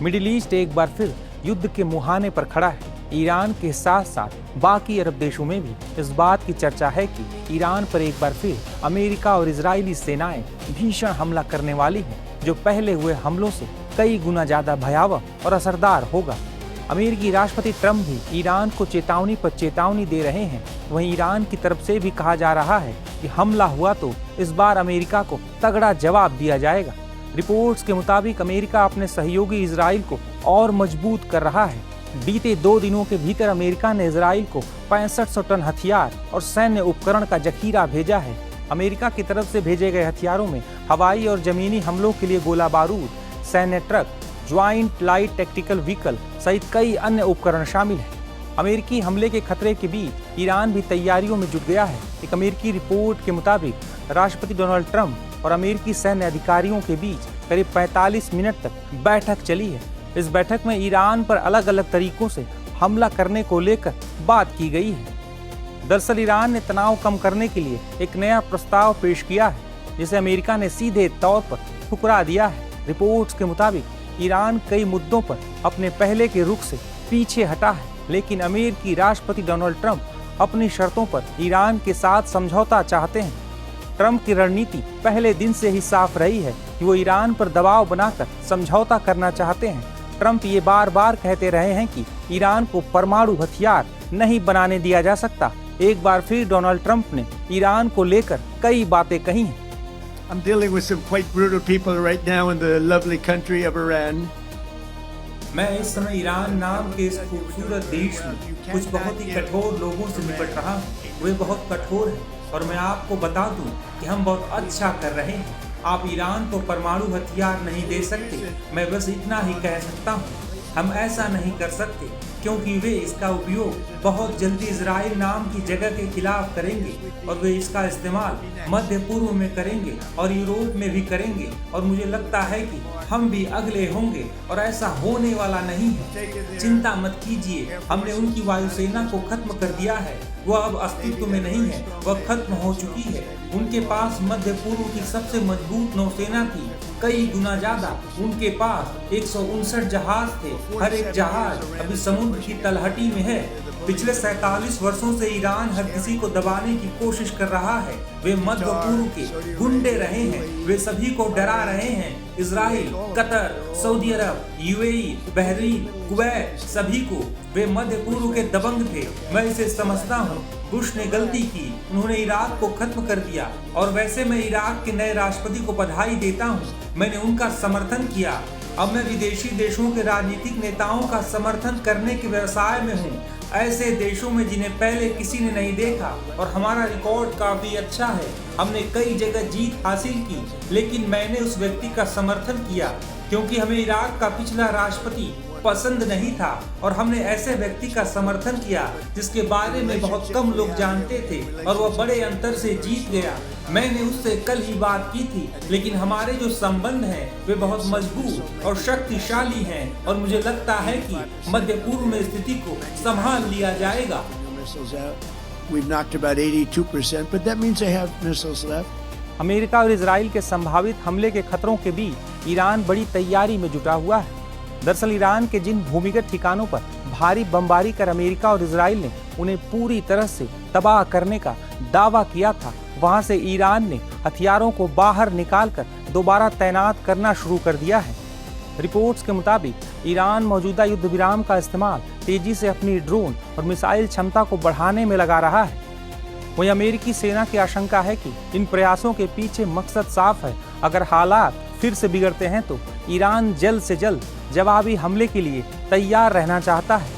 Middle east एक बार फिर युद्ध के मुहाने पर खड़ा है। ईरान के साथ साथ बाकी अरब देशों में भी इस बात की चर्चा है कि ईरान पर एक बार फिर अमेरिका और इजरायली सेनाएं भीषण हमला करने वाली हैं, जो पहले हुए हमलों से कई गुना ज्यादा भयावह और असरदार होगा। अमेरिकी राष्ट्रपति ट्रंप भी ईरान को चेतावनी पर चेतावनी दे रहे हैं। वहीं ईरान की तरफ से भी कहा जा रहा है कि हमला हुआ तो इस बार अमेरिका को तगड़ा जवाब दिया जाएगा। रिपोर्ट्स के मुताबिक अमेरिका अपने सहयोगी इजराइल को और मजबूत कर रहा है। बीते 2 दिनों के भीतर अमेरिका ने इजराइल को 6500 टन हथियार और सैन्य उपकरण का जखीरा भेजा है। अमेरिका की तरफ से भेजे गए हथियारों में हवाई और जमीनी हमलों के लिए गोला बारूद, सैन्य truck, joint light tactical vehicle सहित कई अन्य उपकरण शामिल हैं। अमेरिकी हमले के खतरे के बीच ईरान भी तैयारियों में जुट गया है। एक अमेरिकी रिपोर्ट के मुताबिक राष्ट्रपति डोनाल्ड ट्रंप और अमेरिकी सैन्य अधिकारियों के बीच करीब 45 मिनट तक बैठक चली है। इस बैठक में ईरान पर अलग अलग तरीकों से हमला करने को लेकर बात की गई है। दरअसल ईरान ने तनाव कम करने के लिए एक नया प्रस्ताव पेश किया है, जिसे अमेरिका ने सीधे तौर पर ठुकरा दिया है। रिपोर्ट्स के मुताबिक ईरान कई मुद्दों पर अपने पहले के रुख से पीछे हटा है, लेकिन अमेरिकी राष्ट्रपति डोनाल्ड ट्रंप अपनी शर्तों पर ईरान के साथ समझौता चाहते हैं। ट्रंप की रणनीति पहले दिन से ही साफ रही है कि वो ईरान पर दबाव बनाकर समझौता करना चाहते हैं। ट्रंप ये बार बार कहते रहे हैं कि ईरान को परमाणु हथियार नहीं बनाने दिया जा सकता। एक बार फिर डोनाल्ड ट्रंप ने ईरान को लेकर कई बातें कही हैं। I'm dealing with some quite brutal people right now in the lovely country of Iran. मैं इस समय ईरान नाम के इस खूबसूरत देश में कुछ बहुत ही कठोर लोगों से निपट रहा हूँ। वे बहुत कठोर हैं और मैं आपको बता दूं कि हम बहुत अच्छा कर रहे हैं। आप ईरान को परमाणु हथियार नहीं दे सकते। मैं बस इतना ही कह सकता हूँ, हम ऐसा नहीं कर सकते क्योंकि वे इसका उपयोग बहुत जल्दी इजराइल नाम की जगह के खिलाफ करेंगे और वे इसका इस्तेमाल मध्य पूर्व में करेंगे और यूरोप में भी करेंगे और मुझे लगता है कि हम भी अगले होंगे और ऐसा होने वाला नहीं है। चिंता मत कीजिए, हमने उनकी वायुसेना को खत्म कर दिया है। वह अब अस्तित्व में नहीं है, वह खत्म हो चुकी है। उनके पास मध्य पूर्व की सबसे मजबूत नौसेना थी, कई गुना ज्यादा। उनके पास 159 जहाज थे। हर एक जहाज अभी समुद्र की तलहटी में है। पिछले 47 वर्षों से ईरान हर किसी को दबाने की कोशिश कर रहा है। वे मध्य पूर्व के गुंडे रहे हैं। वे सभी को डरा रहे हैं। इजराइल, कतर, सऊदी अरब, यूएई, बहरीन, कुवैत, सभी को वे मध्य पूर्व के दबंग थे। मैं इसे समझता हूँ। बुश ने गलती की, उन्होंने इराक को खत्म कर दिया और वैसे मैं इराक के नए राष्ट्रपति को बधाई देता हूँ। मैंने उनका समर्थन किया। अब मैं विदेशी देशों के राजनीतिक नेताओं का समर्थन करने के व्यवसाय में हूँ, ऐसे देशों में जिन्हें पहले किसी ने नहीं देखा। और हमारा रिकॉर्ड काफी अच्छा है। हमने कई जगह जीत हासिल की, लेकिन मैंने उस व्यक्ति का समर्थन किया क्योंकि हमें इराक का पिछला राष्ट्रपति पसंद नहीं था और हमने ऐसे व्यक्ति का समर्थन किया जिसके बारे में बहुत कम लोग जानते थे और वह बड़े अंतर से जीत गया। मैंने उससे कल ही बात की थी, लेकिन हमारे जो संबंध हैं वे बहुत मजबूत और शक्तिशाली हैं और मुझे लगता है कि मध्य पूर्व में स्थिति को संभाल लिया जाएगा। We've knocked about 82%, but that means they have missiles left. America और इजराइल के संभावित हमले के खतरों के बीच ईरान बड़ी तैयारी में जुटा हुआ है। दरअसल ईरान के जिन भूमिगत ठिकानों पर भारी बमबारी कर अमेरिका और इजराइल ने उन्हें पूरी तरह से तबाह करने का दावा किया था, वहां से ईरान ने हथियारों को बाहर निकालकर दोबारा तैनात करना शुरू कर दिया है। रिपोर्ट्स के मुताबिक ईरान मौजूदा युद्ध विराम का इस्तेमाल तेजी से अपनी ड्रोन और मिसाइल क्षमता को बढ़ाने में लगा रहा है। वहीं अमेरिकी सेना की आशंका है कि इन प्रयासों के पीछे मकसद साफ है। अगर हालात फिर से बिगड़ते हैं तो ईरान जल्द से जल्द जवाबी हमले के लिए तैयार रहना चाहता है।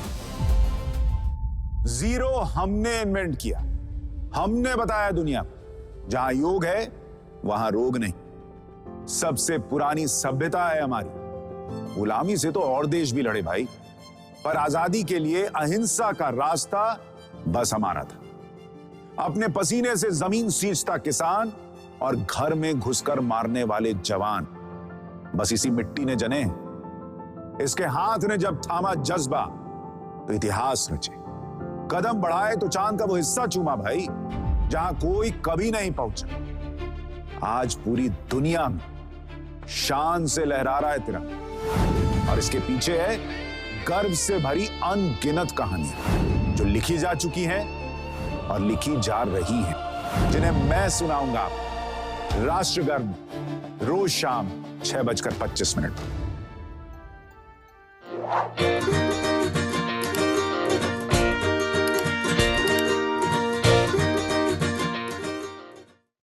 जीरो हमने इन्वेंट किया, हमने बताया दुनिया को, जहां योग है वहां रोग नहीं। सबसे पुरानी सभ्यता है हमारी। गुलामी से तो और देश भी लड़े भाई, पर आजादी के लिए अहिंसा का रास्ता बस हमारा था। अपने पसीने से जमीन सींचता किसान और घर में घुसकर मारने वाले जवान, बस इसी मिट्टी ने जने। इसके हाथ ने जब थामा जज्बा तो इतिहास रचे। कदम बढ़ाए तो चांद का वो हिस्सा चूमा भाई, जहां कोई कभी नहीं पहुंचा। आज पूरी दुनिया में शान से लहरा रहा है तिरंगा। और इसके पीछे है गर्व से भरी अनगिनत कहानियां जो लिखी जा चुकी हैं और लिखी जा रही हैं, जिन्हें मैं सुनाऊंगा राष्ट्रगर्व रोज शाम 6:25 पर।